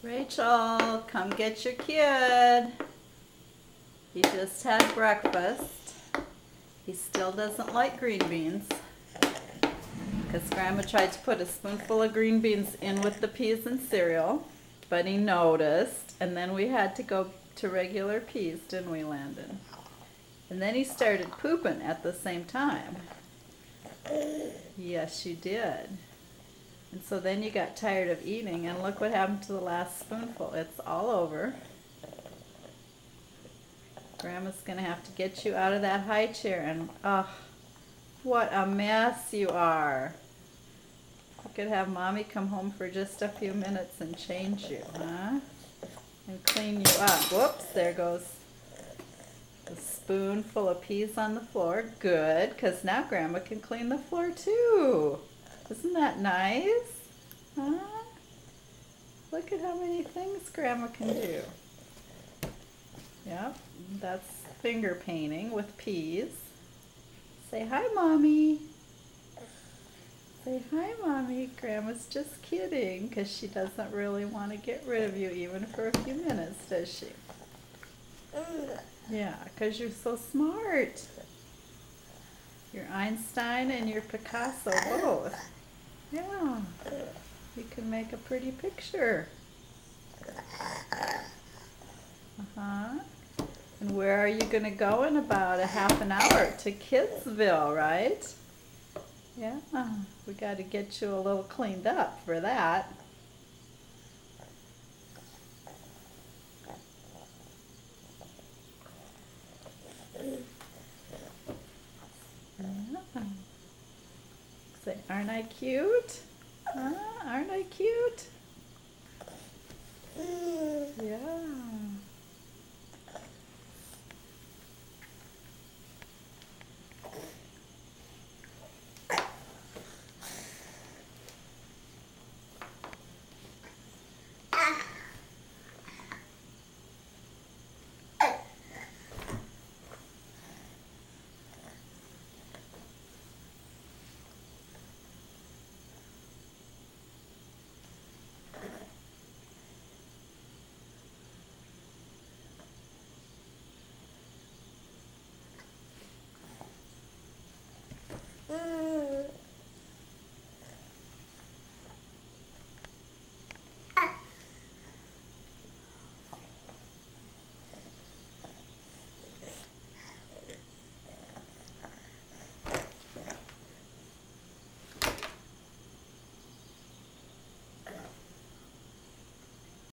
Rachel, come get your kid. He just had breakfast. He still doesn't like green beans because Grandma tried to put a spoonful of green beans in with the peas and cereal, but he noticed, and then we had to go to regular peas, didn't we, Landon? And then he started pooping at the same time. Yes, you did. And so then you got tired of eating, and look what happened to the last spoonful. It's all over. Grandma's going to have to get you out of that high chair, and oh, what a mess you are. You could have Mommy come home for just a few minutes and change you, huh? And clean you up. Whoops, there goes a spoonful of peas on the floor. Good, because now Grandma can clean the floor too. Isn't that nice? Huh? Look at how many things Grandma can do. Yep, that's finger painting with peas. Say hi, Mommy. Say hi, Mommy. Grandma's just kidding because she doesn't really want to get rid of you even for a few minutes, does she? Yeah, because you're so smart. You're Einstein and you're Picasso both. Yeah, you can make a pretty picture. Uh-huh. And where are you going to go in about a half an hour? To Kidsville, right? Yeah, we got to get you a little cleaned up for that. Yeah. Say, aren't I cute? Huh? Aren't I cute? Yeah.